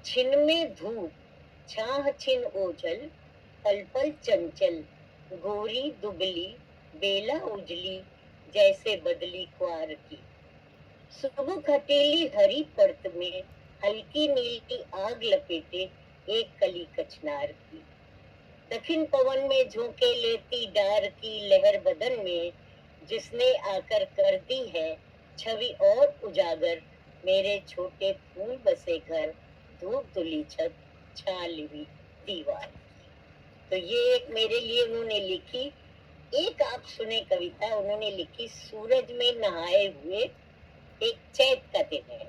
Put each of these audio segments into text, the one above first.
छिन में धूप, छाह छिन ओझल, पल पल चंचल, गोरी दुबली, बेला उजली, जैसे बदली क्वार की। सुबह खटेली हरी पर्त में, हल्की नीली आग लपेटे, एक कली कचनार की। दक्षिण पवन में झोंके लेती डार की लहर बदन में, जिसने आकर कर दी है छवि और उजागर, मेरे छोटे फूल बसे घर, धूप धुली छत, छाली हुई दीवार। तो ये एक मेरे लिए उन्होंने लिखी। एक आप सुने कविता उन्होंने लिखी, सूरज में नहाए हुए। एक चैत का दिन है,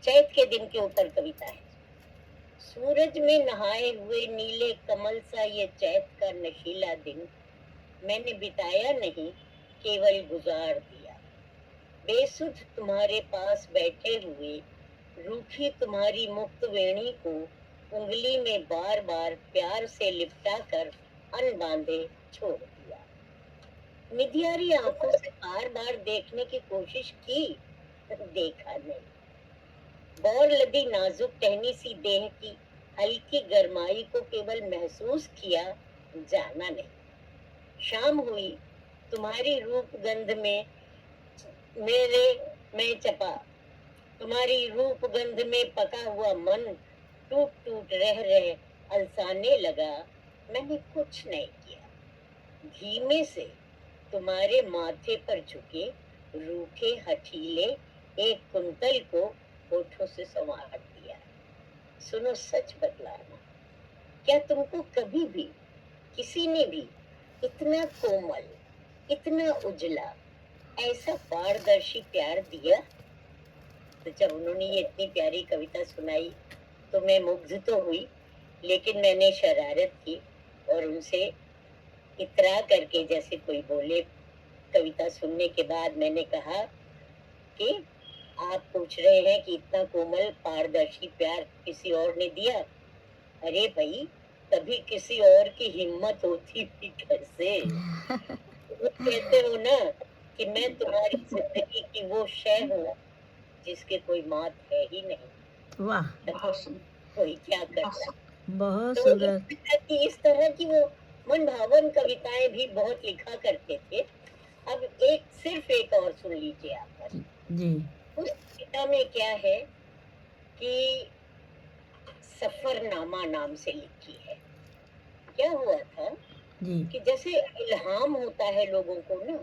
चैत के दिन के ऊपर कविता है। सूरज में नहाए हुए नीले कमल सा ये चैत का नशीला दिन, मैंने बिताया नहीं केवल गुजार दिया। बेसुध तुम्हारे पास बैठे हुए, रूठी तुम्हारी मुक्त वेणी को उंगली में बार बार प्यार से लिपटा कर अनबांधे छोड़ दिया। निधियारी आंखों से बार बार देखने की कोशिश की, देखा नहीं। बौर लदी नाजुक टहनी सी देह की हल्की गरमाई को केवल महसूस किया, जाना नहीं। शाम हुई, तुम्हारी रूप गंध में मेरे मैं चपा, तुम्हारी रूप गंध में पका हुआ मन टूट टूट रह रहे अलसाने लगा। मैंने कुछ नहीं किया, धीमे से तुम्हारे माथे पर झुके रूखे हठीले एक कुंतल को होठों से संवार दिया। सुनो सच बतलाना, क्या तुमको कभी भी किसी ने भी इतना कोमल, इतना उजला, ऐसा पारदर्शी प्यार दिया? तो जब उन्होंने ये इतनी प्यारी कविता सुनाई तो मैं मुग्ध तो हुई, लेकिन मैंने शरारत की और उनसे इतरा करके, जैसे कोई बोले कविता सुनने के बाद, मैंने कहा कि आप पूछ रहे हैं कि इतना कोमल पारदर्शी प्यार किसी और ने दिया? अरे भाई, कभी किसी और की हिम्मत होती थी कैसे? वो कहते हो ना कि मैं तुम्हारी जिंदगी की वो शय हूँ जिसके कोई मात है ही नहीं। वाह, कोई क्या करता। बहुत तो सुंदर। इस तरह की वो मन भावन कविताएं भी बहुत लिखा करते थे। अब एक सिर्फ एक और सुन लीजिए आप बस। जी। उस कविता में क्या है कि सफरनामा नाम से लिखी है। क्या हुआ था जी। कि जैसे इल्हाम होता है लोगों को ना,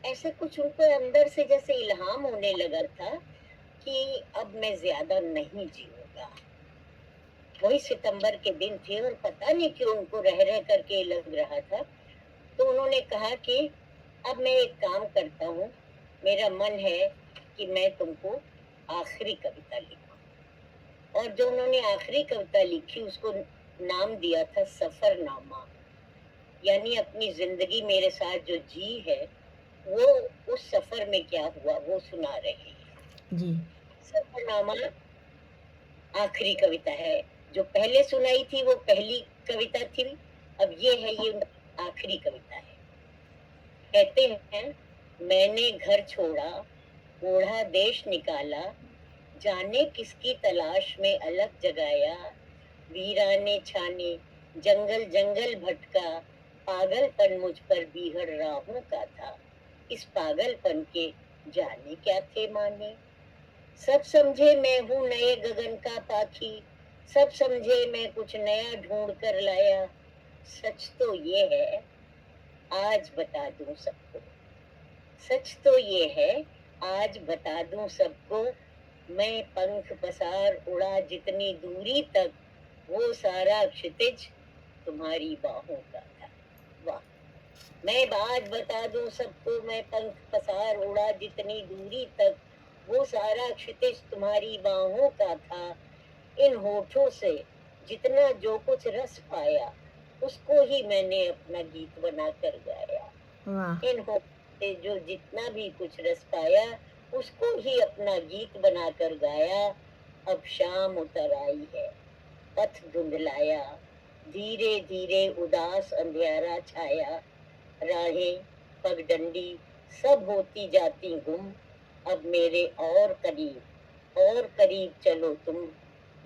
ऐसे कुछ उनको अंदर से जैसे इल्हाम होने लगा था कि अब मैं ज्यादा नहीं जीऊंगा। वही सितंबर के दिन थे और पता नहीं क्यों उनको रह रह करके लग रहा था। तो उन्होंने कहा कि अब मैं एक काम करता हूँ, मेरा मन है कि मैं तुमको आखिरी कविता लिखूं। और जो उन्होंने आखिरी कविता लिखी उसको नाम दिया था सफरनामा। यानी अपनी जिंदगी मेरे साथ जो जी है वो उस सफर में क्या हुआ वो सुना रहे हैं। जी। सफरनामा आखिरी कविता है। जो पहले सुनाई थी वो पहली कविता थी, अब ये है, ये आखिरी कविता है। कहते हैं, मैंने घर छोड़ा, ओढ़ा देश निकाला, जाने किसकी तलाश में अलग जगाया, वीराने छाने जंगल जंगल भटका, पागलपन मुझ पर बीहड़ राहों का था, इस पागलपन के जाने क्या थे माने। सब समझे मैं हूँ नए गगन का पाखी, सब समझे मैं कुछ नया ढूंढ कर लाया, सच तो ये है आज बता दूं सबको, सच तो ये है आज बता दूं सबको, मैं पंख पसार उड़ा जितनी दूरी तक, वो सारा क्षितिज तुम्हारी बाहों का था। वाह। मैं आज बता दूं सबको, मैं पंख पसार उड़ा जितनी दूरी तक, वो सारा क्षितिज तुम्हारी बाहों का था। इन होठों से जितना जो कुछ रस पाया, उसको ही मैंने अपना गीत बना कर गाया। वाह। इन होठों से जो जितना भी कुछ रस पाया, उसको ही अपना गीत बना कर गाया। अब शाम उतर आई है, पथ धुंधलाया, धीरे धीरे उदास अंधियारा छाया, राहें पगडंडी सब होती जाती गुम, अब मेरे और करीब चलो तुम,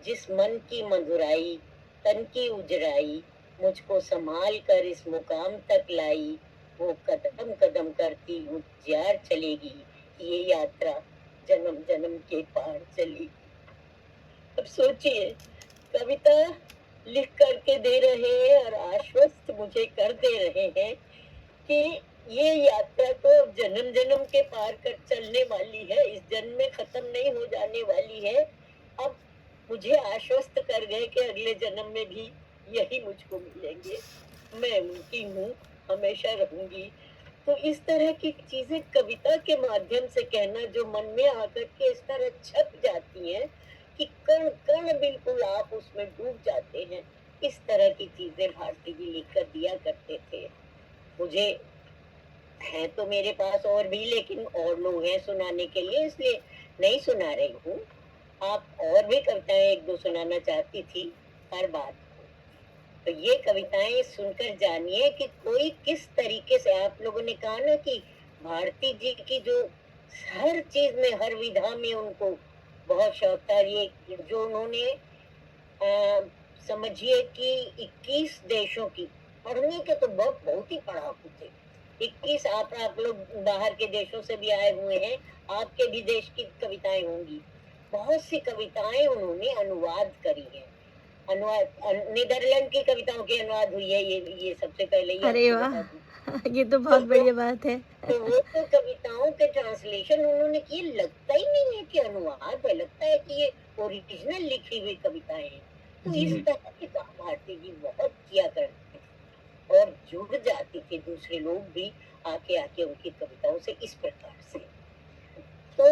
जिस मन की मधुराई, तन की उजराई, मुझको संभाल कर इस मुकाम तक लाई, वो कदम कदम करती उजियार चलेगी, ये यात्रा जन्म जन्म के पार चलेगी। अब सोचिए, कविता लिख करके दे रहे हैं और आश्वस्त मुझे कर दे रहे हैं कि ये यात्रा तो अब जन्म जन्म के पार कर चलने वाली है, इस जन्म में खत्म नहीं हो जाने वाली है। अब मुझे आश्वस्त कर गए कि अगले जन्म में भी यही मुझको मिलेंगे, मैं उनकी हूँ, हमेशा रहूंगी। तो इस तरह की चीजें कविता के माध्यम से कहना जो मन में आकर के इस तरह छप जाती हैं कि कण कण बिल्कुल आप उसमें डूब जाते हैं। इस तरह की चीजें भारती जी लिख कर दिया करते थे। मुझे है तो मेरे पास और भी, लेकिन और लोग हैं सुनाने के लिए, इसलिए नहीं सुना रही हूँ। आप और भी कविताएं एक दो सुनाना चाहती थी, हर बात। तो ये कविताएं सुनकर जानिए कि कोई किस तरीके से, आप लोगों ने कहा ना कि भारती जी की जो हर चीज में, हर विधा में उनको बहुत शौक था। ये जो उन्होंने समझिए कि 21 देशों की, पढ़ने के तो बहुत बहुत ही पढ़ाकू थे। 21 आप लोग बाहर के देशों से भी आए हुए हैं, आपके भी देश की कविताएं होंगी। बहुत सी कविताएं उन्होंने अनुवाद करी है। अनुवाद नीदरलैंड की कविताओं की अनुवाद हुई है, ये सबसे पहले ही अरे आपको वाह! बता दूं। ये तो तो बहुत वो बढ़िया बात है। तो वो तो कविताओं के ट्रांसलेशन उन्होंने किए, लगता ही नहीं है कि अनुवाद है, लगता है कि ये ओरिजिनल लिखी हुई कविताएं हैं। तो जी। इस तरह के काम भारती जी बहुत किया करते थे और जुड़ जाते थे दूसरे लोग भी आके आके उनकी कविताओं से इस प्रकार से। तो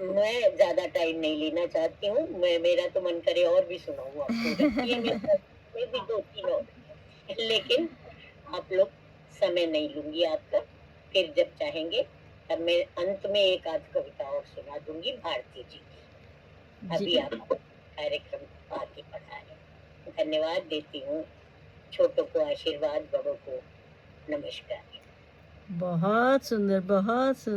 मैं ज्यादा टाइम नहीं लेना चाहती हूँ, मैं मेरा तो मन करे और भी सुनाऊं आपको, रखिए मेरे पास में भी दो तीन और, लेकिन आप लोग समय नहीं लूंगी आपका। फिर जब चाहेंगे तब मैं अंत में एक आध कविता और सुना दूंगी भारती जी की। जी। अभी आपको कार्यक्रम आगे बढ़ा है। धन्यवाद देती हूँ, छोटों को आशीर्वाद, बड़ों को नमस्कार। बहुत सुंदर, बहुत सुंदर।